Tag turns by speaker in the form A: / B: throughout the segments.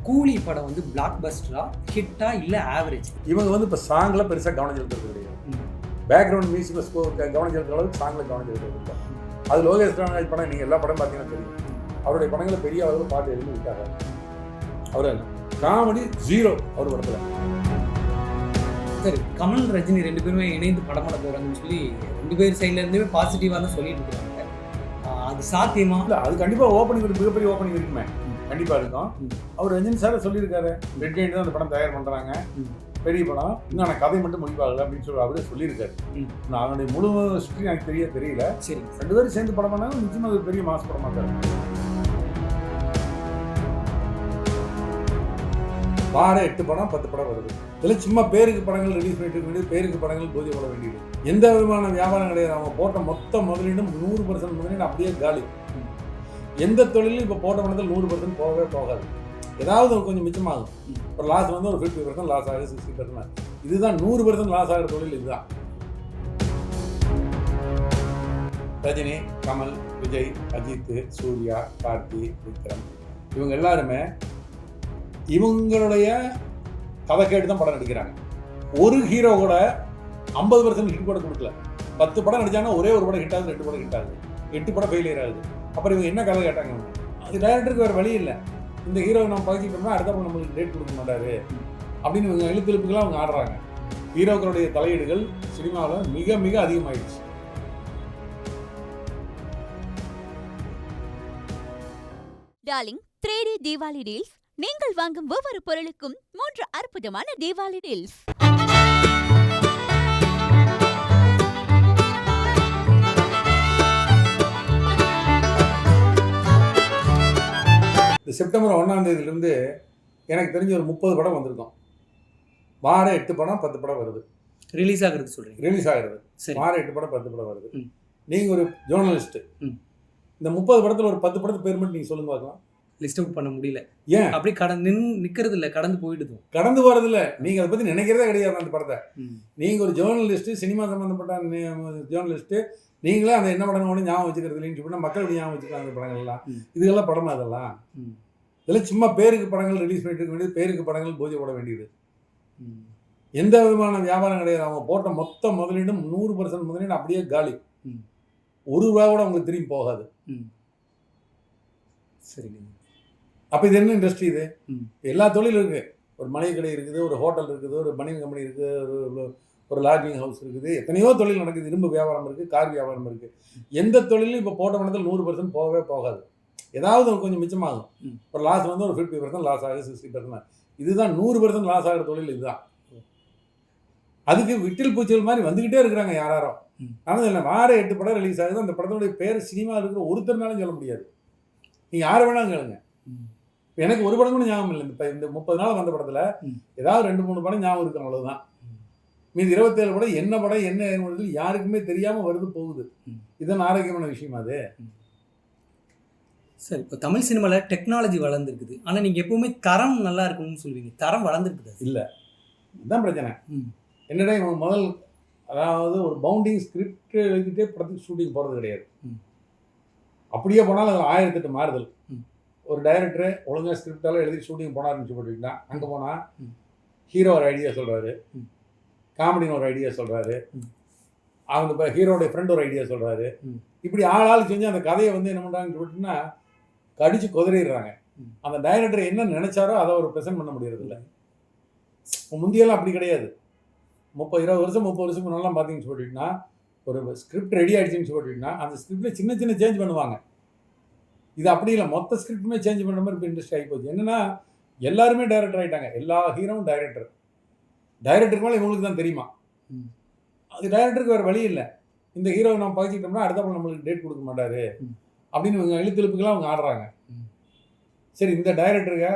A: கூலி படம் வந்து பிளாக் பஸ்டரா, ஹிட்டா இல்ல ஆவரேஜ்?
B: இவங்க வந்து இப்போ சாங்கில் பெருசாக கவனம் செலுத்துறது கிடையாது. பேக்ரவுண்ட் மியூசிக் ஸ்கோர் கவனம் செலுத்துற அளவுக்கு சாங்கில் கவனம் செலுத்துறது இல்லை. அது லோகேஷ் ராஜ் படம் நீங்கள் எல்லா படம் பார்த்தீங்கன்னா தெரியும். அவருடைய படங்களை பெரிய அளவில் பாட்டு எழுதி விட்டாங்க. அவர் காமெடி ஜீரோ அவர் படத்தில்.
A: சரி, கமல் ரஜினி ரெண்டு பேருமே இணைந்து படம் பண்ண போகிறாங்கன்னு சொல்லி ரெண்டு பேர் சைட்ல இருந்துமே பாசிட்டிவாக தான் சொல்லிட்டு இருக்காங்க. அது சாத்தியமா? இல்லை, அது
B: கண்டிப்பாக ஓப்பனிங் ஒரு மிகப்பெரிய ஓப்பனிங் இருக்குமே, கண்டிப்பாக இருக்கும். அவர் ரஜினி சார் சொல்லியிருக்காரு, ரெட் ஹேண்ட் தான் அந்த படம் தயார் பண்ணுறாங்க, பெரிய படம், இன்னும் நான் கதை மட்டும் முடிப்பாகல அப்படின்னு சொல்லி அவரே சொல்லியிருக்காரு. நான் அவனுடைய முழு ஹிஸ்ட்ரி எனக்கு தெரியல. சரி, ரெண்டு பேரும் சேர்ந்து படம் பண்ணாலும் நிச்சயமாக ஒரு பெரிய மாஸ் படம் மாட்டாரு. வார 8 படம் 10 படம் வருது. இதில் சும்மா பேருக்கு படங்கள் ரிலீஸ் பண்ணிட்டு இருக்க வேண்டியது, பேருக்கு படங்கள் பூஜை போட வேண்டியது. எந்த விதமான வியாபாரம் கிடையாது. அவங்க போட்ட மொத்த முதலீடும் 100% முதலீடு அப்படியே காலி. எந்த தொழிலும் இப்போ போட்ட பணத்தில் 100% போகவே போகாது. ஏதாவது கொஞ்சம் மிச்சமாகும். இப்போ லாஸ் வந்து ஒரு 50% லாஸ் ஆகுது, 60%. இதுதான் 100% லாஸ் ஆகிற தொழில். இதுதான் ரஜினி, கமல், விஜய், அஜித், சூர்யா, கார்த்தி, விக்ரம், இவங்க எல்லாருமே இவங்களுடைய கதை கேட்டு தான் படம் நடிக்கிறாங்க. ஒரு ஹீரோ கூட 50% ஹிட் படம் கொடுக்கல. 10 படம் நடிச்சாங்கன்னா ஒரே ஒரு படம் ஹிட் ஆகுது, 2 படம் ஹிட் ஆகுது, 8 படம் ஃபெயிலியர் ஆகுது. அப்புறம் இவங்க என்ன கதை கேட்டாங்க? அது டைரக்டருக்கு வேறு வழி இல்லை. இந்த ஹீரோவை நம்ம பகிச்சிட்டோம்னா அடுத்த படம் நம்மளுக்கு டேட் கொடுக்க மாட்டாரு அப்படின்னு இவங்க எழுத்துக்கெல்லாம் அவங்க ஆடுறாங்க. ஹீரோக்களுடைய தலையீடுகள் சினிமாவில் மிக மிக அதிகமாயிடுச்சு.
C: Darling 3D Deepavali deals. நீங்கள் வாங்கும் ஒவ்வொரு பொருளுக்கும் 3 அற்புதமான தீபாவளி டீல்ஸ்.
B: செப்டம்பர் 1ஆம் தேதியிலிருந்து எனக்கு தெரிஞ்ச ஒரு 30 படம் வந்திருக்கும். வார 8 படம் 10 படம் வருது.
A: ரிலீஸ் ஆகிறது சொல்றீங்க?
B: ரிலீஸ் ஆகிறது. வார 8 படம் 10 படம் வருது. நீங்கள் ஒரு ஜேர்னலிஸ்ட், இந்த 30 படத்தில் ஒரு 10 படத்து பேர் மட்டும் நீங்கள் சொல்லுங்க பார்க்கலாம்.
A: லிஸ்ட் அவுட் பண்ண முடியல.
B: ஏன்?
A: அப்படி நிற்கிறது இல்லை, கடந்து போயிடுது.
B: கடந்து போகிறது இல்லை. நீங்கள் அதை பற்றி நினைக்கிறதே கிடையாது. அந்த படத்தை நீங்கள் ஒரு ஜேர்னலிஸ்ட்டு, சினிமா சம்மந்தப்பட்ட ஜேர்னலிஸ்ட்டு, நீங்களே அந்த என்ன படம் கூட ஞாபகம் வச்சுக்கிறது இல்லைன்னு சொன்னால் மக்கள் எப்படி ஞாபகம் வச்சுக்கலாம் அந்த படங்கள்லாம்? இதுக்கெல்லாம் படமா அதெல்லாம்? இதெல்லாம் சும்மா பேருக்கு படங்கள் ரிலீஸ் பண்ணிட்டு இருக்க வேண்டியது, பேருக்கு படங்கள் பூஜை போட வேண்டியது. எந்த விதமான வியாபாரம் கிடையாது. அவங்க போட்ட மொத்த முதலீடும் 100% முதலீடு அப்படியே காலி. ஒரு ரூபா கூட அவங்களுக்கு திரும்பி போகாது.
A: சரிங்க.
B: அப்போ இது என்ன இண்டஸ்ட்ரி? இது எல்லா தொழிலும் இருக்குது. ஒரு மளிகை கடை இருக்குது, ஒரு ஹோட்டல் இருக்குது, ஒரு பனியன் கம்பெனி இருக்குது, ஒரு லாட்ஜிங் ஹவுஸ் இருக்குது, எத்தனையோ தொழில் நடக்குது. இரும்பு வியாபாரம் இருக்குது, கார் வியாபாரம் இருக்குது. எந்த தொழிலும் இப்போ போட்ட பணத்தில் 100% போகவே போகாது. ஏதாவது கொஞ்சம் மிச்சமாகும். இப்போ லாஸ் வந்து ஒரு 50% லாஸ் ஆகுது, 60%. இதுதான் 100% லாஸ் ஆகிற தொழில். இதுதான். அதுக்கு விட்டில் பூச்சிகள் மாதிரி வந்துக்கிட்டே இருக்கிறாங்க யாரோ. ஆனால் இல்லை, வார 8 படம் ரிலீஸ் ஆகுது. அந்த படத்தோடைய பேர் சினிமா இருக்கிற ஒருத்தர்னாலும் சொல்ல முடியாது. நீங்கள் யார் வேணாலும் கேளுங்க. எனக்கு ஒரு படம் கூட ஞாபகம் இல்லை. இந்த 30 நாள் வந்த படத்தில் ஏதாவது 2-3 படம் ஞாபகம் இருக்கும், அவ்வளோதான். மீது 27 படம் என்ன படம் என்ன ஏற்படுறது யாருக்குமே தெரியாமல் வருது போகுது. இதுதான் ஆரோக்கியமான விஷயம். அது
A: சரி, இப்போ தமிழ் சினிமாவில் டெக்னாலஜி வளர்ந்துருக்குது. ஆனால் நீங்கள் எப்பவுமே தரம் நல்லா இருக்கணும்னு சொல்லுவீங்க. தரம் வளர்ந்துருக்குது
B: இல்லை, இதுதான் பிரச்சனை. என்னடா இவங்க முதல், அதாவது ஒரு பவுண்டிங் ஸ்கிரிப்ட் எழுதிட்டே படத்துக்கு ஷூட்டிங் போகிறது கிடையாது. அப்படியே போனாலும் அதில் 1008 மாறுதல். ஒரு டைரக்டரு ஒழுங்காக ஸ்கிரிப்டால் எழுதி ஷூட்டிங் போனார்னு சொல்லிட்டுனா, அங்கே போனால் ஹீரோ ஒரு ஐடியா சொல்கிறாரு, காமெடின்னு ஒரு ஐடியா சொல்கிறாரு, அவங்க இப்போ ஹீரோடைய ஃப்ரெண்ட் ஒரு ஐடியா சொல்கிறாரு. இப்படி ஆளாள் செஞ்சு அந்த கதையை வந்து என்ன பண்ணுறாங்கன்னு சொல்லிட்டுன்னா கடிச்சு குதறிடுறாங்க. அந்த டைரக்டர் என்ன நினைச்சாரோ அதை அவர் ப்ரெசென்ட் பண்ண முடியறதில்லை. முந்தியெல்லாம் அப்படி கிடையாது. 30-20 வருஷம் 30 வருஷம் முன்னாலாம் பார்த்தீங்கன்னு சொல்லிட்டுனா, ஒரு ஸ்கிரிப்ட் ரெடி ஆகிடுச்சின்னு சொல்லிட்டுனா அந்த ஸ்கிரிப்டில் சின்ன சின்ன சேஞ்ச் பண்ணுவாங்க. இது அப்படி இல்லை, மொத்த ஸ்கிரிப்டுமே சேஞ்ச் பண்ணுற மாதிரி இப்போ இண்டஸ்ட்ரி ஆகி போச்சு. என்னென்னா எல்லாருமே டைரக்டர் ஆகிட்டாங்க. எல்லா ஹீரோவும் டைரக்டர். டைரக்டருக்கு மேலே இவங்களுக்கு தான் தெரியுமா? அது டைரக்டருக்கு வேறு வழி இல்லை. இந்த ஹீரோவை நம்ம பகிச்சிட்டோம்னா அடுத்த படம் நம்மளுக்கு டேட் கொடுக்க மாட்டாரு அப்படின்னு இவங்க எழுத்துழுப்புக்கெல்லாம் அவங்க ஆடுறாங்க. சரி, இந்த டைரக்டருங்க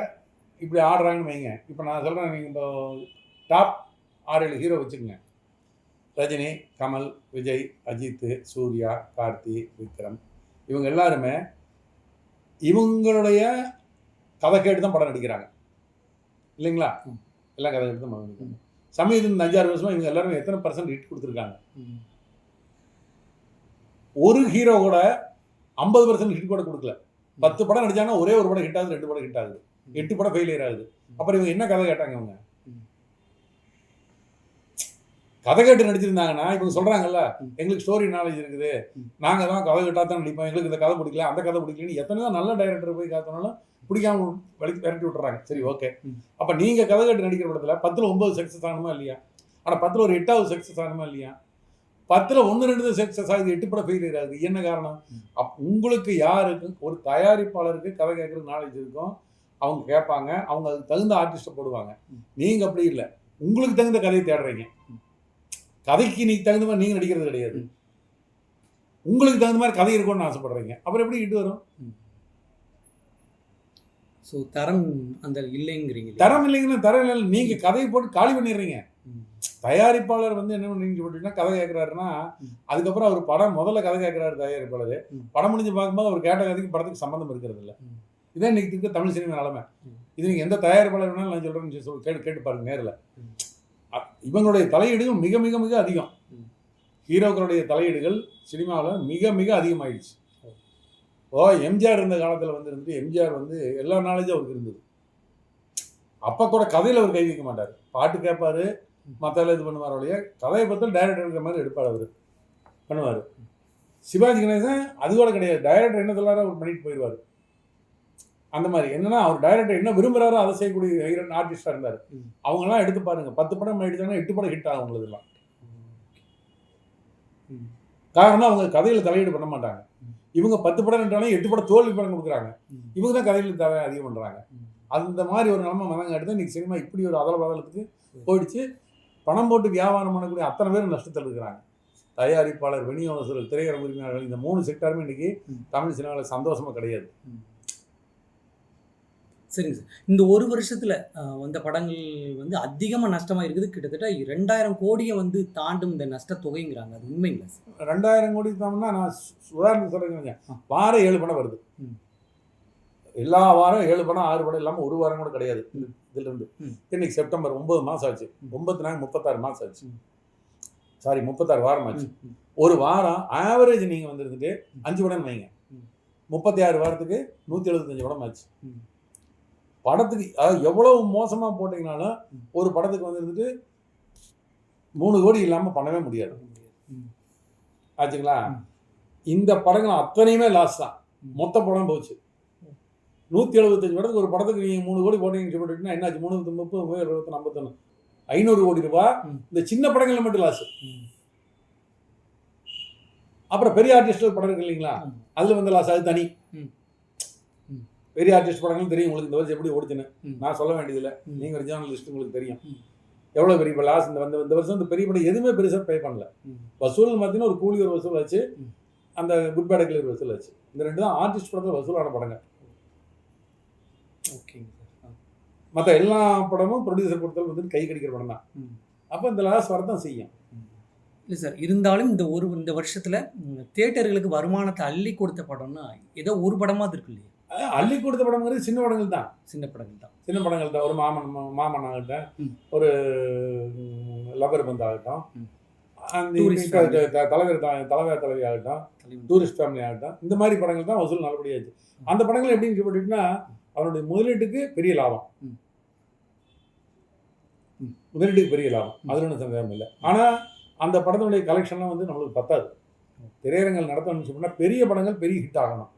B: இப்படி ஆடுறாங்கன்னு வைங்க. இப்போ நான் சொல்கிறேன், நீங்கள் இப்போ டாப் 6-7 ஹீரோ வச்சுக்கோங்க. ரஜினி, கமல், விஜய், அஜித், சூர்யா, கார்த்தி, விக்ரம், இவங்க எல்லாருமே இவங்களுடைய கதை கேட்டு தான் படம் நடிக்கிறாங்க இல்லைங்களா? எல்லாம் கதை கேட்டு தான் படம் நடிக்கிறாங்க. சமயத்தில் இந்த 5-6 வருஷமாக இவங்க எல்லாருமே எத்தனை % ஹிட் கொடுத்துருக்காங்க? ஒரு ஹீரோ கூட 50% ஹிட் கூட கொடுக்கல. 10 படம் நடிச்சாங்கன்னா ஒரே ஒரு படம் ஹிட் ஆகுது, 2 படம் ஹிட் ஆகுது. 8 படம் ஃபெயிலியர் ஆகுது. அப்புறம் இவங்க என்ன கதை கேட்டாங்க? இவங்க கதை கேட்டு நடிச்சிருந்தாங்கன்னா இவங்க சொல்றாங்கல்ல, எங்களுக்கு ஸ்டோரி நாலேஜ் இருக்குது, நாங்க தான் கதை கேட்டா தான் நடிப்போம், எங்களுக்கு இந்த கதை பிடிக்கல அந்த கதை பிடிக்கலன்னு எத்தனையோ நல்ல டைரக்டர் போய் காத்தனாலும் பிடிக்காம விரட்டி விட்டுறாங்க. சரி, ஓகே. அப்ப நீங்க கதை கேட்டு நடிக்கிற படத்துல 10ல் 9 சக்சஸ் ஆகணுமா இல்லையா? ஆனா 10ல் ஒரு 8வது சக்சஸ் ஆகணுமா இல்லையா? 10ல் 1 2 தான் சக்சஸ் ஆகுது, 8 படம் ஃபெயிலியர் ஆகுது. என்ன காரணம்? உங்களுக்கு யாருக்கு ஒரு தயாரிப்பாளருக்கு கதை கேட்கறது நாலேஜ் இருக்கும், அவங்க கேட்பாங்க, அவங்க அதுக்கு தகுந்த ஆர்டிஸ்ட்டை போடுவாங்க. நீங்க அப்படி இல்லை, உங்களுக்கு தகுந்த கதையை தேடுறீங்க. கதைக்கு நீ தகுந்த மாதிரி நீங்க நடிக்கிறது கிடையாது, உங்களுக்கு தகுந்த மாதிரி கதை இருக்கும்னு ஆசைப்படுறீங்க. அப்புறம் எப்படி ஹிட் வரும்?
A: ஸோ தரம் அந்த இல்லைங்கிறீங்க.
B: தரம் இல்லைங்கன்னா தரம் இல்லை, நீங்க கதையை போட்டு காலி பண்ணிடுறீங்க. தயாரிப்பாளர் வந்து என்ன பண்ணீங்க போட்டீங்கன்னா, கதை கேட்கிறாருன்னா அதுக்கப்புறம் அவர் படம் முதல்ல கதை கேட்கிறாரு தயாரிப்பாளர், படம் முடிஞ்சு பார்க்கும்போது அவர் கேட்ட கதைக்கு படத்துக்கு சம்மந்தம் இருக்கிறது இல்லை. இதான் இன்னைக்கு இருக்க தமிழ் சினிமா நிலைமை. இது நீங்க எந்த தயாரிப்பாளர் வேணாலும் நான் சொல்றேன்னு கேட்டு பாருங்க நேரில். இவங்களுடைய தலையீடுகள் மிக மிக மிக அதிகம். ஹீரோக்களுடைய தலையீடுகள் சினிமாவில் மிக மிக அதிகமாயிடுச்சு. எம்ஜிஆர் இருந்த காலத்தில் வந்து எம்ஜிஆர் வந்து எல்லா நாலேஜும் அவருக்கு இருந்தது. அப்போ கூட கதையில் அவர் கை வைக்க மாட்டார், பாட்டு கேட்பாரு, மற்ற இது பண்ணுவார். ஒழிய கதையை பற்றி டைரக்டர் இருக்கிற மாதிரி எடுப்பார், அவர் பண்ணுவார். சிவாஜி கணேசன் அது கூட கிடையாது, டைரக்டர் என்ன சொல்லாரோ அவர் பண்ணிட்டு போயிடுவார். அந்த மாதிரி என்னன்னா அவர் டைரக்டர் என்ன விரும்புகிறாரோ அதை செய்யக்கூடிய ஹீரோ ஆர்டிஸ்டாக இருந்தார். அவங்கெல்லாம் எடுத்து பாருங்க, 10 படம் எடுத்தாங்கன்னா 8 படம் ஹிட் ஆகும் அவங்களுக்குலாம். காரணம் அவங்க கதையில் தலையீடு பண்ண மாட்டாங்க. இவங்க 10 படம் எடுத்தாலும் 8 படம் தோல்வி படம் கொடுக்குறாங்க. இவங்க தான் கதையில் அதிகம் பண்ணுறாங்க. அந்த மாதிரி ஒரு நிலைமை மனங்க எடுத்து இன்னைக்கு சினிமா இப்படி ஒரு அதல பதலத்துக்கு போயிடுச்சு. பணம் போட்டு வியாபாரம் பண்ணக்கூடிய அத்தனை பேர் நஷ்டத்தில் இருக்கிறாங்க. தயாரிப்பாளர், விநியோகஸ்தர்கள், திரையரங்க உரிமையாளர்கள், இந்த 3 செக்டாருமே இன்னைக்கு தமிழ் சினிமாவில் சந்தோஷமாக கிடையாது.
A: சரிங்க சார். இந்த ஒரு வருஷத்தில் வந்த படங்கள் வந்து அதிகமாக நஷ்டமாக இருக்குது. கிட்டத்தட்ட 2000 கோடியை வந்து தாண்டும் இந்த நஷ்ட தொகைங்கிறாங்க. அது உண்மைங்களா சார்?
B: 2000 கோடி தாம்னா நான் உதாரணம் சொல்கிறேங்க, வாரம் 7 படம் வருது. எல்லா வாரம் 7 படம் 6 படம் இல்லாமல் ஒரு வாரம் கூட கிடையாது. இதுலேருந்து இன்னைக்கு செப்டம்பர் 9 மாதம் ஆச்சு, 9 நாள் 36 மாதம் ஆச்சு, சாரி 36 வாரம் ஆச்சு. ஒரு வாரம் ஆவரேஜ் நீங்கள் வந்துருந்துட்டு 5 படம் வைங்க, 36 வாரத்துக்கு 175 படம் ஆச்சு. படத்துக்கு அதாவது எவ்வளவு மோசமாக போட்டிங்கனாலும் ஒரு படத்துக்கு வந்துருந்துட்டு 3 கோடி இல்லாமல் பண்ணவே முடியாது. ஆச்சுங்களா? இந்த படங்கள் அத்தனையுமே லாஸ் தான், மொத்த படம் போச்சு. 175 படத்துக்கு ஒரு படத்துக்கு நீங்கள் 3 கோடி போட்டீங்கன்னு சொல்லிட்டுன்னா என்னாச்சு? 330 20 51 500 கோடி ரூபாய் இந்த சின்ன படங்கள் மட்டும் லாஸ். அப்புறம் பெரிய ஆர்டிஸ்டல் படம் இருக்கு இல்லைங்களா, அதில் வந்து லாஸ், அது தனி. பெரிய ஆர்டிஸ்ட் படங்களும் தெரியும் உங்களுக்கு இந்த வருஷம் எப்படி ஓடிச்சுன்னு நான் சொல்ல வேண்டியதில்லை. நீங்கள் ஒரு ஜேர்னலிஸ்ட், உங்களுக்கு தெரியும் எவ்வளோ பெரிய லாஸ். இந்த வருஷம் இந்த பெரிய படம் எதுவுமே பெருசாக பே பண்ணல. வசூல் பார்த்தீங்கன்னா ஒரு கூலி ஒரு வசூல் ஆச்சு, அந்த குட் பேட் கிளியர் வசூல் ஆச்சு. இந்த 2 தான் ஆர்டிஸ்ட் படத்தில் வசூலான படங்கள்.
A: ஓகேங்க சார்.
B: மற்ற எல்லா படமும் ப்ரொடியூசர் பொறுத்தவரை வந்து கை கடிக்கிற படம் தான். அப்போ இந்த லாஸ் வரதான் செய்யும்.
A: இல்லை சார், இருந்தாலும் இந்த வருஷத்தில் தியேட்டர்களுக்கு வருமானத்தை அள்ளி கொடுத்த படம்னா ஏதோ ஒரு படமாக இருக்கு இல்லையா?
B: அள்ளி கொடுத்த படங்கிறது சின்ன படங்கள் தான்.
A: சின்ன படங்கள் தான்.
B: ஒரு மாமன் ஆகட்டும், ஒரு லவர் பந்து ஆகட்டும், அந்த தலைவர் தலைவி ஆகட்டும், டூரிஸ்ட் ஃபேமிலி ஆகட்டும், இந்த மாதிரி படங்கள் தான் வசூல் நல்லபடியாச்சு. அந்த படங்கள் எப்படின்னு சொல்லிட்டுன்னா அவருடைய முதலீட்டுக்கு பெரிய லாபம், அதில் ஒன்றும் சந்தேகம் இல்லை. ஆனால் அந்த படத்தினுடைய கலெக்ஷன்லாம் வந்து நம்மளுக்கு பத்தாது. திரையரங்கள் நடத்தணும்னு சொன்னால் பெரிய படங்கள் பெரிய ஹிட் ஆகணும்,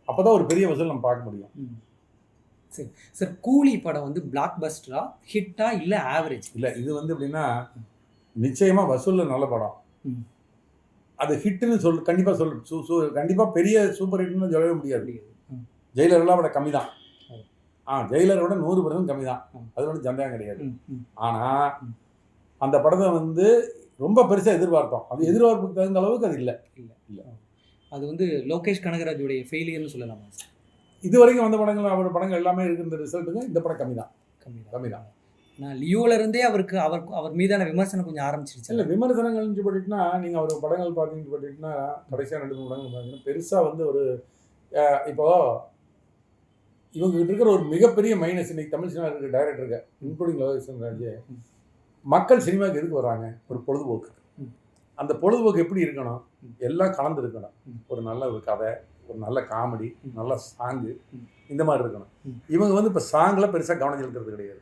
B: அப்போ தான் ஒரு பெரிய வசூல் நம்ம பார்க்க முடியும்.
A: சரி சார், கூலி படம் வந்து பிளாக் பஸ்டரா ஹிட்டா இல்லை ஆவரேஜ்? இல்லை,
B: இது வந்து எப்படின்னா நிச்சயமாக வசூலில் நல்ல படம், அது ஹிட்டுன்னு கண்டிப்பாக கண்டிப்பாக பெரிய சூப்பர் ஹிட்னு சொல்லவே முடியாது. ஜெயிலரெல்லாம் விட கம்மி தான். ஜெயிலரோட 100% கம்மி தான், அது ஒன்றும் சந்தேகம் கிடையாது. ஆனால் அந்த படத்தை வந்து ரொம்ப பெருசாக எதிர்பார்த்தோம், அது எதிர்பார்ப்புக்கு தகுந்த அளவுக்கு அது இல்லை.
A: அது வந்து லோகேஷ் கனகராஜுடைய ஃபெயிலியர்னு சொல்லலாமா சார்?
B: இது வரைக்கும் வந்த படங்கள், அவரோட படங்கள் எல்லாமே இருக்கிற ரிசல்ட்டுங்க இந்த படம் கம்மி தான்.
A: நான் லியோவிலேருந்தே அவர் மீதான விமர்சனம் கொஞ்சம் ஆரம்பிச்சிருச்சு.
B: இல்லை, விமர்சனங்கள்னு போட்டுட்டுனா நீங்கள் அவர் படங்கள் பார்த்தீங்கன்னு போட்டுட்டுனா கடைசியாக 2 படங்கள் பார்த்தீங்கன்னா பெருசாக வந்து ஒரு இப்போது இவங்ககிட்ட இருக்கிற ஒரு மிகப்பெரிய மைனஸ் இன்னைக்கு தமிழ் சினிமா இருக்கிற டைரக்டருக்கு, இன்க்ளூடிங் லோகேஷ் கனகராஜ், மக்கள் சினிமாவுக்கு எதுக்கு வர்றாங்க? ஒரு பொழுதுபோக்கு. அந்த பொழுதுபோக்கு எப்படி இருக்கணும்? எல்லாம் கலந்து இருக்கணும். ஒரு நல்ல ஒரு கதை, ஒரு நல்ல காமெடி, நல்ல சாங்கு, இந்த மாதிரி இருக்கணும். இவங்க வந்து இப்போ சாங்கில் பெருசாக கவனம் செலுத்துறது கிடையாது.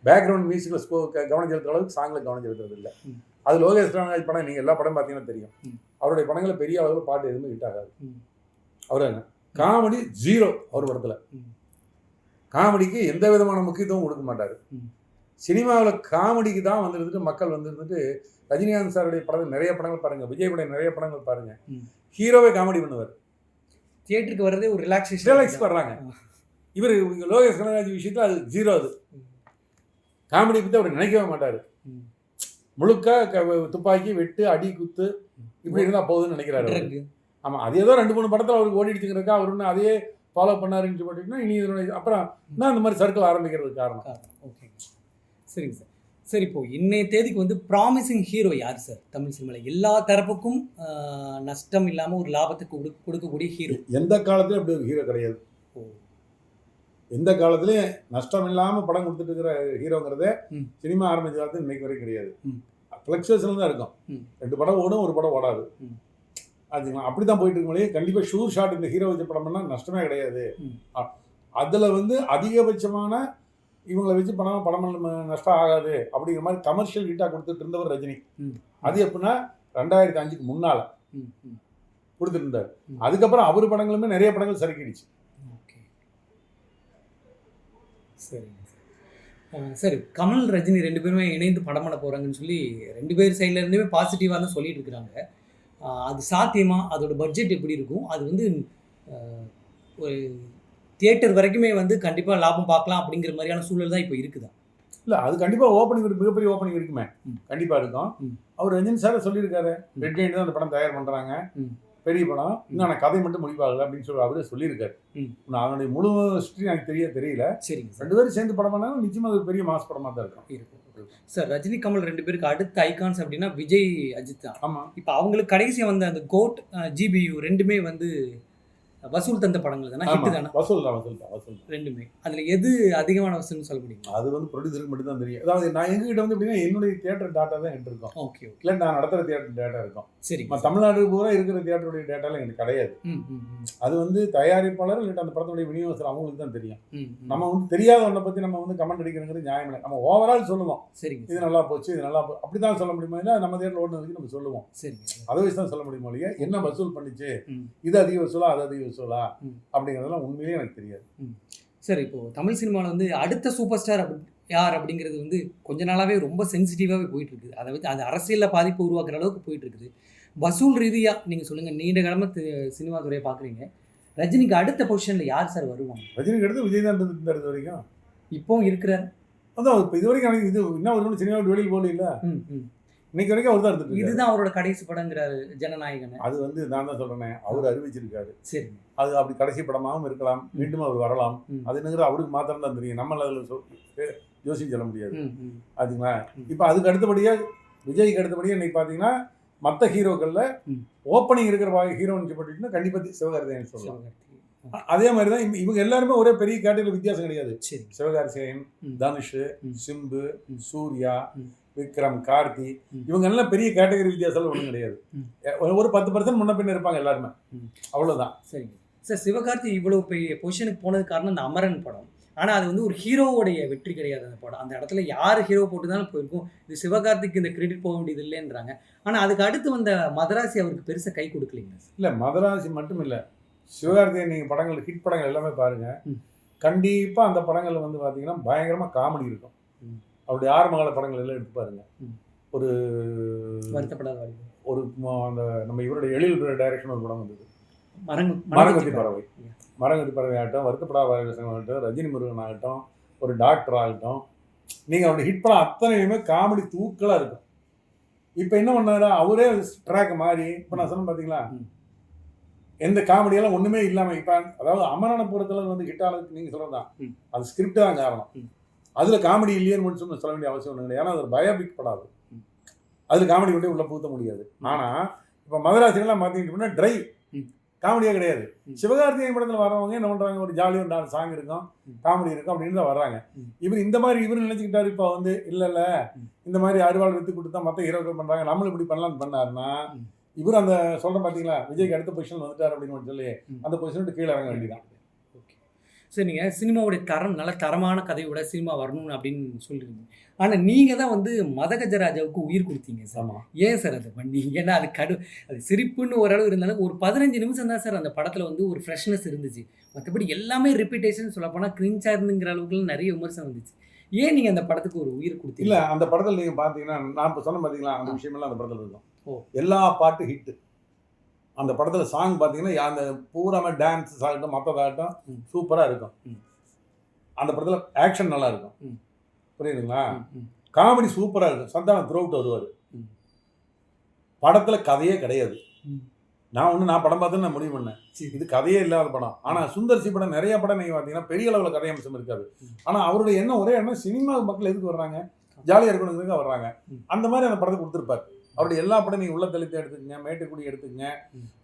B: பேக்ரவுண்ட் மியூசிக்கில் கவனம் செலுத்துற அளவுக்கு சாங்கில் கவனம் செலுத்துறது இல்லை. அது லோகேஷ் கனகராஜ் படம் நீங்கள் எல்லா படம் பார்த்தீங்கன்னா தெரியும். அவருடைய படங்களில் பெரிய அளவில் பாட்டு எதுவுமே ஹிட் ஆகாது. அவர் காமெடி ஜீரோ. அவர் படத்தில் காமெடிக்கு எந்த விதமான முக்கியத்துவம் கொடுக்க மாட்டார். சினிமாவில் காமெடிக்கு தான் வந்துட்டு மக்கள் வந்துட்டு ரஜினிகாந்த் சாருடைய படங்கள் நிறைய படங்கள் பாருங்கள், விஜய் படம் நிறைய படங்கள் பாருங்கள், ஹீரோவே காமெடி பண்ணுவார்.
A: தியேட்டருக்கு வர்றதே ஒரு ரிலாக்ஸ்
B: வர்றாங்க. இவர் லோகேஷ் கனகராஜ் விஷயத்தில் அது ஜீரோ. அது காமெடி பற்றி அவர் நினைக்கவே மாட்டார். முழுக்க துப்பாக்கி வெட்டு அடி குத்து இப்படி இருந்தால் போகுதுன்னு நினைக்கிறாரு. ஆமாம், அது ஏதோ 2-3 படத்தில் அவருக்கு ஓடிடுச்சுங்கிறக்கா அவர் இன்னும் அதையே ஃபாலோ பண்ணாருன்னு போட்டிங்கன்னா இனி இதனுடைய அப்புறம் தான் இந்த மாதிரி சர்க்கிள் ஆரம்பிக்கிறதுக்கு காரணம்.
A: ஓகேங்க, சரிங்க சார். சார், இப்போது இன்னைய தேதிக்கு வந்து ப்ராமிசிங் ஹீரோ யார் சார் தமிழ் சினிமாவில்? எல்லா தரப்புக்கும் நஷ்டம் இல்லாமல் ஒரு லாபத்துக்கு கொடுக்கக்கூடிய ஹீரோ
B: எந்த காலத்துலையும் அப்படி ஒரு ஹீரோ கிடையாது. எந்த காலத்துலையும் நஷ்டம் இல்லாமல் படம் கொடுத்துட்டு இருக்கிற ஹீரோங்கிறதே சினிமா ஆரம்பிச்ச காலத்துல இன்னைக்கு வரைக்கும் கிடையாது. ஃப்ளக்சுவேஷன் தான் இருக்கும். 2 படம் ஓடும், 1 படம் ஓடாது. அதுங்களா அப்படி தான் போயிட்டு இருக்கோம். கண்டிப்பாக ஷூர் ஷாட் இந்த ஹீரோ வச்ச படம் பண்ணால் நஷ்டமே கிடையாது. அதில் வந்து அதிகபட்சமான இவங்களை வச்சு படம் நஷ்டம் ஆகாது அப்படிங்கிற மாதிரி கமர்ஷியல் ஹிட்டாக கொடுத்துட்டு இருந்தவர் ரஜினி. அது எப்படின்னா 2005க்கு முன்னால் கொடுத்துட்டு இருந்தார். அதுக்கப்புறம் அவர் படங்களுமே நிறைய படங்கள் சறுக்கிடுச்சு.
A: ஓகே, சரிங்க சார். சரி, கமல் ரஜினி 2 பேருமே இணைந்து படம் பண்ண போகிறாங்கன்னு சொல்லி 2 பேர் சைட்லேருந்துமே பாசிட்டிவாக தான் சொல்லிட்டு இருக்கிறாங்க. அது சாத்தியமா? அதோட பட்ஜெட் எப்படி இருக்கும்? அது வந்து ஒரு தியேட்டர் வரைக்குமே வந்து கண்டிப்பாக லாபம் பார்க்கலாம் அப்படிங்கிற மாதிரியான சூழல் தான் இப்போ இருக்குதா?
B: இல்லை, அது கண்டிப்பாக ஓப்பனிங் மிகப்பெரிய ஓப்பனிங் இருக்குமே, கண்டிப்பாக இருக்கும். அவர் ரஜினி சார் சொல்லியிருக்காரு, ரெட் ஜெயிண்ட் தான் அந்த படம் தயார் பண்ணுறாங்க, பெரிய படம், இன்னும் நான் கதை மட்டும் முடிப்பாகல அப்படின்னு சொல்லி அவரே சொல்லியிருக்காரு. நான் அதனுடைய முழு ஹிஸ்ட்ரி எனக்கு தெரியல.
A: சரிங்க,
B: 2 பேரும் சேர்ந்து படம் பண்ணாலும் நிச்சயமாக அது பெரிய மாஸ் படமாக தான் இருக்கும்.
A: சார், ரஜினி கமல் 2 பேருக்கு அடுத்த ஐகான்ஸ் அப்படின்னா விஜய் அஜித் தான்.
B: ஆமாம்.
A: இப்போ அவங்களுக்கு கடைசியாக வந்த அந்த கோட் GBU 2மே வந்து வசூல் தந்த படங்கள் தானே, ஹிட் தானே?
B: வசூல் தான்
A: 2மே. அதில் எது அதிகமான வசூல்னு சொல்ல முடியுமா?
B: அது வந்து ப்ரொடியூசருக்கு மட்டும் தான் தெரியும். அதாவது நான் எங்ககிட்ட வந்து எப்படின்னா என்னுடைய தியேட்டர் டேட்டா தான் என்கிட்ட இருக்கும்.
A: ஓகே,
B: இல்லை நான் நடத்துகிற தியேட்டர் டேட்டா இருக்கும்.
A: சரி,
B: தமிழ்நாடு பூரா இருக்கிற தியேட்டருடைய டேட்டாலாம் எனக்கு கிடையாது. அது வந்து தயாரிப்பாளர் இல்லை அந்த படத்துடைய விநியோகத்தில் அவங்களுக்கு தான் தெரியும். நம்ம வந்து தெரியாத ஒன்றை பற்றி நம்ம வந்து கமெண்ட் அடிக்கிறங்கிறது நியாயம் இல்லை. நம்ம ஓவரால் சொல்லுவோம், சரிங்க, இது நல்லா போச்சு, இது நல்லா அப்படி தான் சொல்ல முடியுமா? இல்லை நம்ம தியேட்டர் ஓடுனதுக்கு நம்ம சொல்லுவோம், சரிங்க, அதை வச்சு தான் சொல்ல முடியுமோ இல்லையா? என்ன வசூல் பண்ணிச்சு, இது அதிக வசூலா அது அதிக வசூலா அப்படிங்கிறதெல்லாம் உண்மையிலேயே எனக்கு தெரியாது.
A: சார், இப்போது தமிழ் சினிமாவில் வந்து அடுத்த சூப்பர் ஸ்டார் யார் அப்படிங்கிறது வந்து கொஞ்ச நாளாகவே ரொம்ப சென்சிட்டிவாகவே போயிட்டுருக்குது. அதை வச்சு அது அரசியலில் பாதிப்பு உருவாக்குற அளவுக்கு போயிட்டுருக்குது. வசூல் ரீதியாக நீங்கள் சொல்லுங்கள், நீண்ட காலமாக சினிமா துறையை பார்க்குறீங்க, ரஜினிக்கு அடுத்த பொசிஷனில் யார் சார் வருவாங்க?
B: ரஜினிக்கு அடுத்து விஜய் தான் இருந்தார் இது வரைக்கும்.
A: இப்போவும் இருக்கிறார்.
B: அதான் இப்போ இது வரைக்கும் எனக்கு இது என்ன ஒரு சினிமா வெளியில் போகல இல்லை, இன்னைக்கு வரைக்கும் அவர் தான் இருந்துட்டு.
A: இதுதான் அவரோட கடைசி படங்கிறாரு ஜனநாயகன்.
B: அது வந்து நான் தான் சொல்றேன், அவர் அறிவிச்சிருக்காரு.
A: சரி, அது
B: அப்படி கடைசி படமாகவும் இருக்கலாம், மீண்டும் அவர் வரலாம். அது என்னங்கிற அவருக்கு மாத்திரம் தான் தெரியும், நம்மள அதில் யோசிச்சு சொல்ல முடியாது. அதுங்களா இப்போ அதுக்கு அடுத்தபடியாக விஜய்க்கு அடுத்தபடியாக இன்னைக்கு பார்த்தீங்கன்னா மற்ற ஹீரோக்களில் ஓப்பனிங் இருக்கிற ஹீரோன்னு போட்டிங்கன்னா கண்டிப்பாக சிவகார்த்திகேயன் சொல்லலாம். அதே மாதிரி தான் இவங்க எல்லாருமே ஒரே பெரிய கேட்டகரி வித்தியாசம் கிடையாது. சிவகார்த்திகேயன், தனுஷ், சிம்பு, சூர்யா, விக்ரம், கார்த்தி, இவங்க எல்லாம் பெரிய கேட்டகரி வித்தியாசம் ஒன்றும் கிடையாது. ஒரு 10% முன்ன பின்ன இருப்பாங்க எல்லாருமே, அவ்வளோதான்.
A: சரிங்க சார். சிவகார்த்தி இவ்வளோ பெரிய பொசிஷனுக்கு போனதுக்கு காரணம் அந்த அமரன் படம். ஆனால் அது வந்து ஒரு ஹீரோவோடைய வெற்றி கிடையாது அந்த படம். அந்த இடத்துல யார் ஹீரோ போட்டு தானே போயிருக்கும். இது சிவகார்த்திக்கு இந்த கிரெடிட் போக வேண்டியது இல்லைன்றாங்க. ஆனால் அதுக்கு அடுத்து வந்த மதராசி அவருக்கு பெருசாக கை கொடுக்கலைங்க.
B: இல்லை, மதராசி மட்டும் இல்லை, சிவகார்த்திகேயன் நீங்கள் படங்கள் ஹிட் படங்கள் எல்லாமே பாருங்கள், கண்டிப்பாக அந்த படங்கள் வந்து பார்த்தீங்கன்னா பயங்கரமாக காமெடி இருக்கும். அவருடைய ஆரம்பகால படங்கள் எல்லாம் எடுத்து பாருங்க. ஒரு வருத்தப்படாத ஒரு அந்த நம்ம இவருடைய எழில் டைரக்ஷன் ஒரு படம் வந்தது, மரங்கொத்தி பறவை. மரங்கொத்தி பறவை ஆகட்டும், வருத்தப்படாத ஆகட்டும், ரஜினி முருகன் ஆகட்டும், ஒரு டாக்டர் ஆகட்டும், நீங்கள் அவருடைய ஹிட் படம் அத்தனையுமே காமெடி தூக்கலாக இருக்கும். இப்போ என்ன பண்ணாரா, அவரே ட்ராக் மாதிரி இப்போ நான் சொன்னேன் பார்த்தீங்களா, எந்த காமெடியெல்லாம் ஒன்றுமே இல்லாமல் இப்போ அதாவது அமரனபுரத்தில் வந்து ஹிட் ஆனதுக்கு நீங்கள் சொல்கிறது தான், அது ஸ்கிரிப்ட் தான் காரணம். அதில் காமெடி இல்லையேன்னு மட்டும் சொல்ல வேண்டிய அவசியம் ஒன்று கிடையாது. ஏன்னா அது ஒரு பயோபிக் படாது, அதில் காமெடி கொண்டே உள்ளே பூத்த முடியாது. ஆனால் இப்போ மதராசிகள்லாம் பார்த்தீங்கன்னா ட்ரை காமெடியாக கிடையாது. சிவகார்த்திகேயன் படத்தில் வர்றவங்க என்ன பண்ணுறாங்க, ஒரு ஜாலியாக ஒரு 4 சாங் இருக்கும், காமெடி இருக்கும் அப்படின்னு தான் வர்றாங்க. இவர் இந்த மாதிரி இவர் நினச்சிக்கிட்டாரு இப்போ வந்து இல்லை இந்த மாதிரி அறுவாள் விற்று கொடுத்தா மற்ற ஹீரோக்கள் பண்ணுறாங்க, நம்மளும் இப்படி பண்ணலான்னு பண்ணாருன்னா இவர் அந்த சொல்கிறேன் பார்த்தீங்களா, விஜய்க்கு அடுத்த பொசிஷன் வந்துட்டார் அப்படின்னு சொல்லி அந்த பொசிஷன் விட்டு கீழே இறங்க வேண்டியதான்.
A: ஓகே. சரி, நீங்கள் சினிமாவுடைய தரம் நல்ல தரமான கதையோட சினிமா வரணும் அப்படின்னு சொல்லியிருந்தீங்க. ஆனால் நீங்கள் தான் வந்து மதகஜராஜாவுக்கு உயிர் கொடுத்தீங்க சார்.
B: ஆமாம்.
A: ஏன் சார் அதை பண்ணீங்க? ஏன்னா அது சிரிப்புன்னு ஓரளவு இருந்தாலும் ஒரு 15 நிமிஷம் தான் சார் அந்த படத்தில் வந்து ஒரு ஃப்ரெஷ்னஸ் இருந்துச்சு. மற்றபடி எல்லாமே ரிப்பீட்டேஷன் சொல்லப்போனால் கிரிஞ்சாக இருந்துங்கிற அளவுக்குலாம் நிறைய விமர்சனம் வந்துச்சு. ஏன் நீங்கள் அந்த படத்துக்கு ஒரு உயிர் கொடுத்தீங்க?
B: இல்லை, அந்த படத்தில் நீங்கள் பார்த்தீங்கன்னா நான் இப்போ சொன்ன பார்த்தீங்களா, அந்த விஷயமெல்லாம் அந்த படத்தில் இருக்கும்.
A: ஓ.
B: எல்லா பாட்டு ஹிட்டு. அந்த படத்தில் சாங் பார்த்தீங்கன்னா அந்த பூராம டான்ஸ் ஆகட்டும் மற்றதாகட்டும் சூப்பராக இருக்கும். அந்த படத்தில் ஆக்ஷன் நல்லா இருக்கும். புரியுதுங்களா? காமெடி சூப்பராக இருக்கும். சந்தானம் த்ரூ அவுட் வருவார். படத்தில் கதையே கிடையாது. நான் படம் பார்த்து நான் முடிவு பண்ணேன், இது கதையே இல்லாத படம். ஆனால் சுந்தர் சி படம் நிறைய படம் நீங்கள் பார்த்தீங்கன்னா பெரிய அளவில் கதை அம்சம் இருக்காது. ஆனால் அவருடைய எண்ணம் ஒரே எண்ணம், சினிமா மக்கள் எதுக்கு வர்றாங்க, ஜாலியாக இருக்கணுங்கிறதுக்கு வர்றாங்க. அந்த மாதிரி அந்த படத்தை கொடுத்துருப்பார். அவருடைய எல்லா படம் நீங்கள் உள்ள தெளித்து எடுத்துக்கங்க, மேட்டுக்குடி எடுத்துக்கங்க,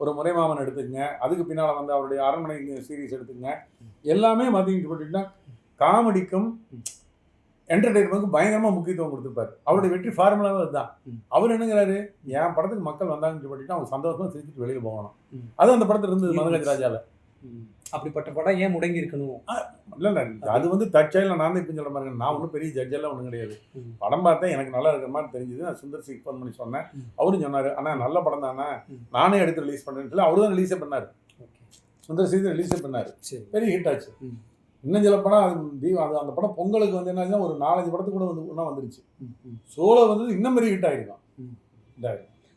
B: ஒரு முறைமாமன் எடுத்துக்கங்க, அதுக்கு பின்னால் வந்து அவருடைய அரண்மனை சீரீஸ் எடுத்துக்கங்க. எல்லாமே பார்த்தீங்கன்னு போட்டிங்கன்னா காமெடிக்கும் என்டர்டெயின்மெண்ட்டுக்கும் பயங்கரமாக முக்கியத்துவம் கொடுத்துருப்பார். அவருடைய வெற்றி ஃபார்முலாவே அதுதான். அவர் என்னங்கிறாரு, என் படத்துக்கு மக்கள் வந்தாங்கன்னு சொல்லிட்டு அவங்க சந்தோஷமாக சிரிச்சுட்டு வெளியில் போகணும். அது அந்த படத்தில் இருந்தது மதகஜராஜாவில்.
A: அப்படிப்பட்ட படம் ஏன் முடங்கி இருக்கணும்?
B: இல்லை அது வந்து தற்செயலில் நான் தான் இப்போ சொல்ல மாதிரி, நான் ஒன்றும் பெரிய ஜட்ஜெல்லாம் ஒன்றும் கிடையாது. படம் பார்த்தேன், எனக்கு நல்லா இருக்கிற மாதிரி தெரிஞ்சுது. நான் சுந்தர் சிங் ஃபோன் பண்ணி சொன்னேன். அவரும் சொன்னார், ஆனால் நல்ல படம் தானே, நானே எடுத்து ரிலீஸ் பண்ணுறேன்னு சொல்லி அவரு தான் ரிலீஸே பண்ணார். சுந்தர் சிங் ரிலீஸே பண்ணார். பெரிய ஹிட் ஆச்சு. இன்னும் சில படம் அது அந்த படம் பொங்கலுக்கு வந்து என்ன ஒரு 4-5 படத்துக்கு கூட வந்து ஒன்றா வந்துருச்சு. சோலோ வந்து இன்னும் பெரிய ஹிட் ஆகிருக்கும்.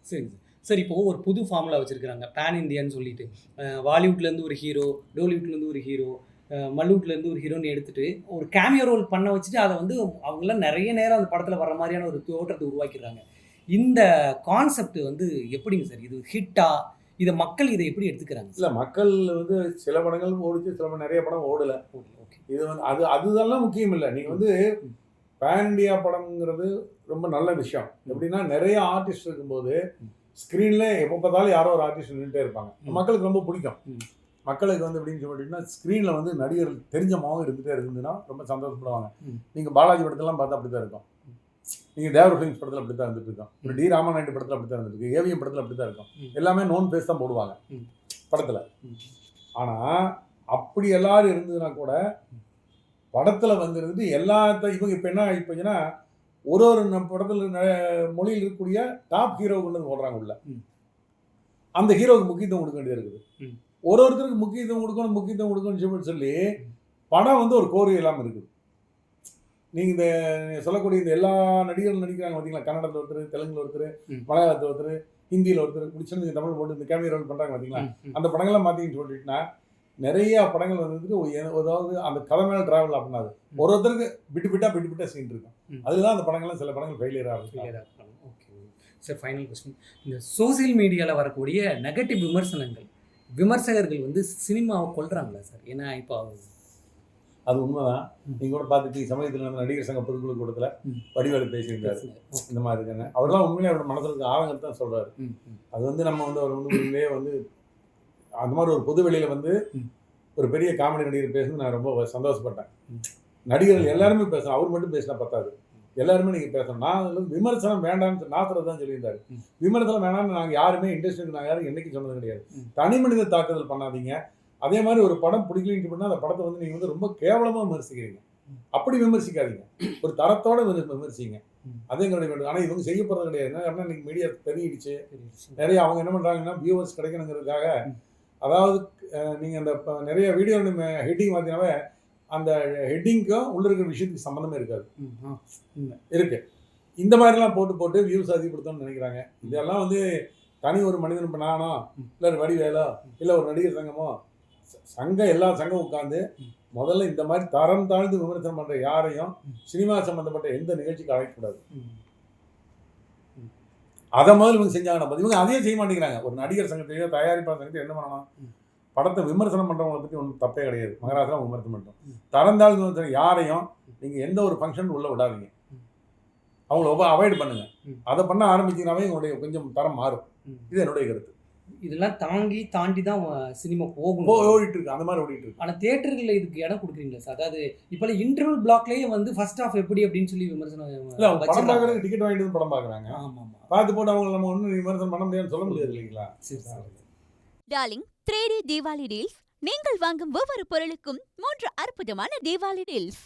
A: சரி சார், இப்போ ஒரு புது ஃபார்முலா வச்சுருக்காங்க, பேன் இந்தியான்னு சொல்லிட்டு. பாலிவுட்லேருந்து ஒரு ஹீரோ, டோலிவுட்லேருந்து ஒரு ஹீரோ, மல்லுவுட்லேருந்து ஒரு ஹீரோன்னு எடுத்துகிட்டு ஒரு கேமியோ ரோல் பண்ண வச்சுட்டு அதை வந்து அவங்களாம் நிறைய நேரம் அந்த படத்தில் வர மாதிரியான ஒரு தோற்றத்தை உருவாக்கிடுறாங்க. இந்த கான்செப்ட் வந்து எப்படிங்க சார், இது ஹிட்டா? இதை மக்கள் இதை எப்படி எடுத்துக்கிறாங்க?
B: இல்லை, மக்கள் வந்து சில படங்கள் ஓடிச்சு, சில நிறைய படம் ஓடலை. ஓகே. இது வந்து அதெல்லாம் முக்கியம் இல்லை. நீங்கள் வந்து பேன் இண்டியா படம்ங்கிறது ரொம்ப நல்ல விஷயம். எப்படின்னா நிறைய ஆர்டிஸ்ட் இருக்கும்போது ஸ்க்ரீனில் எப்போ பார்த்தாலும் யாரோ ஒரு ஆர்டிஸ்ட் நின்றுட்டே இருப்பாங்க. மக்களுக்கு ரொம்ப பிடிக்கும். மக்களுக்கு வந்து எப்படின்னு சொல்லிட்டீங்கன்னா ஸ்க்ரீனில் வந்து நடிகர் தெரிஞ்ச மாவும் இருந்துகிட்டே இருந்ததுன்னா ரொம்ப சந்தோஷப்படுவாங்க. நீங்கள் பாலாஜி படத்தெல்லாம் பார்த்தா அப்படி தான் இருக்கும். நீங்கள் தேவர் ஃபிலிம்ஸ் படத்தில் அப்படி தான் இருந்துட்டு இருக்கோம். ஒரு டி ராமநாயுடு படத்தில் அப்படி தான் இருந்துருக்கு. ஏவிஎம் படத்தில் அப்படி தான் இருக்கும். எல்லாமே நோன் பேஸ் தான் போடுவாங்க படத்தில். ஆனால் அப்படி எல்லாரும் இருந்ததுன்னா கூட படத்தில் வந்து இருந்துட்டு இவங்க இப்போ என்ன ஆகிப்போச்சுன்னா ஒரு படத்தில் மொழியில் இருக்கக்கூடிய டாப் ஹீரோ கொண்டு வந்து ஓடுறாங்க உள்ள. அந்த ஹீரோவுக்கு முக்கியத்துவம் கொடுக்க வேண்டியது இருக்குது. ஒருத்தருக்கு முக்கியத்துவம் கொடுக்கணும்னு சொல்லி படம் வந்து ஒரு கோரிக்கை இல்லாமல் இருக்குது. நீங்கள் இந்த சொல்லக்கூடிய இந்த எல்லா நடிகர்களும் நடிக்கிறாங்க பார்த்தீங்களா, கன்னடத்தில் ஒருத்தர், தெலுங்குல ஒருத்தர், மலையாளத்தில் ஒருத்தர், ஹிந்தியில் ஒருத்தர், பிடிச்சது தமிழ் போட்டு இந்த கேமியோ ரோல் பண்ணுறாங்க பார்த்தீங்களா. அந்த படங்கள்லாம் பார்த்தீங்கன்னு சொல்லிட்டுனா நிறைய படங்கள் வந்துட்டு ஏதாவது அந்த கதை மேலே ட்ராவல் அப்படின்னாது ஒருத்தருக்கு விட்டு சீன் இருக்கும். அதுதான் அந்த படங்கள்லாம் சில படங்கள் ஃபெயிலியர் ஆகும்.
A: Okay sir, final question. இந்த சோசியல் மீடியாவில் வரக்கூடிய நெகட்டிவ் விமர்சகர்கள் வந்து சினிமாவை கொள்றாங்களா சார்? ஏன்னா இப்போ
B: அது உண்மைதான். நீங்கள் கூட பார்த்துட்டு சமயத்தில் நடந்த நடிகர் சங்க பொதுக்குழு கூட்டத்தில் வடிவேலு பேசியிருக்காரு. இந்த மாதிரி இருக்காங்க. அவர்லாம் உண்மையிலே அவரோட மனசுக்கு ஆழங்கத்தை தான் சொல்கிறாரு. அது வந்து நம்ம வந்து அவர் வந்து உண்மையிலே வந்து அந்த மாதிரி ஒரு பொது வெளியில் வந்து ஒரு பெரிய காமெடி நடிகர் பேசுறது நான் ரொம்ப சந்தோஷப்பட்டேன். நடிகர்கள் எல்லாருமே பேசணும், அவர் மட்டும் பேசினா பத்தாது, எல்லாருமே நீங்கள் பேசணும். நான் அதில் விமர்சனம் வேண்டாம்னு நாத்திரம் தான் சொல்லியிருந்தாரு. விமர்சனம் வேணாம்னு நாங்கள் யாருமே இண்டஸ்ட்ரிக்கு நாங்கள் யாரும் என்றைக்கும் சொன்னது கிடையாது. தனி மனித தாக்குதல் பண்ணாதீங்க. அதே மாதிரி ஒரு படம் பிடிக்கலன்னு பண்ணால் அந்த படத்தை வந்து நீங்கள் வந்து ரொம்ப கேவலமாக விமர்சிக்கிறீங்க. அப்படி விமர்சிக்காதீங்க, ஒரு தரத்தோடு விமர்சிங்க. அதே கிடையாது. ஆனால் இவங்க செய்ய போகிறது கிடையாது. என்ன இன்னைக்கு மீடியா தெரியிடுச்சு நிறைய. அவங்க என்ன பண்ணுறாங்கன்னா வியூவர்ஸ் கிடைக்கணுங்கிறதுக்காக, அதாவது நீங்கள் அந்த நிறைய வீடியோ ஹெட்டிங் பார்த்தீங்கன்னாவே அந்த ஹெட்டிங்க்கும் உள்ள இருக்கிற விஷயத்துக்கு சம்மந்தமே இருக்காது. இருக்கு இந்த மாதிரிலாம் போட்டு வியூஸ் அதிகப்படுத்தணும்னு நினைக்கிறாங்க. இதெல்லாம் வந்து தனி ஒரு மனிதன் இப்போ நானோ இல்லை ஒரு வடிவேலோ இல்லை ஒரு நடிகர் சங்கமோ சங்கம் எல்லா சங்கம் உட்காந்து முதல்ல இந்த மாதிரி தரம் தாழ்ந்து விமர்சனம் பண்ணுற யாரையும் சினிமா சம்மந்தப்பட்ட எந்த நிகழ்ச்சிக்கு அழைக்கக்கூடாது. அதை முதல்ல இவங்க செஞ்சாங்கன்னா இவங்க அதையும் செய்ய மாட்டேங்கிறாங்க. ஒரு நடிகர் சங்கத்தையோ தயாரிப்பாளர் சங்கத்தையோ என்ன பண்ணணும், படத்தை விமர்சனம் பண்ணுறவங்களை பற்றி ஒன்றும் தப்பே கிடையாது. மகராஜெலாம் விமர்சனம் பண்ணுறோம். தரம் தாழ்ந்து விமர்சனம் யாரையும் நீங்கள் எந்த ஒரு ஃபங்க்ஷன் உள்ளே விடாதீங்க, அவங்கள அவாய்டு பண்ணுங்கள். அதை பண்ண ஆரம்பிச்சிங்கனாவே உங்களுடைய கொஞ்சம் தரம் மாறும். இது என்னுடைய கருத்து.
A: இதெல்லாம் தாண்டி தான் சினிமா போகணும்.
B: ஓடிட்டு இருக்கு, அந்த மாதிரி ஓடிட்டு இருக்கு.
A: ஆனா தியேட்டர்களில் இதுக்கு இடம் கொடுக்குறீங்களா சார்? அதாவது இப்போல்லாம் இன்டர்வல் பிளாக்லேயே வந்து ஃபர்ஸ்ட் ஹாஃப் எப்படி அப்படின்னு சொல்லி விமர்சனம்
B: இல்லை, அவங்க படம் பார்க்குறது டிக்கெட் வாங்கிட்டு வந்து படம் பார்க்குறாங்க.
A: ஆமாம் ஆமாம்.
B: பார்த்து போட்டு அவங்க நம்ம ஒன்றும் விமர்சனம் பண்ண முடியாதுன்னு சொல்ல முடியாது இல்லைங்களா?
A: சரி sir.
C: Darling 3D Deepavali deals. நீங்கள் வாங்கும் ஒவ்வொரு பொருளுக்கும் 3 அற்புதமான தீபாவளி டீல்ஸ்.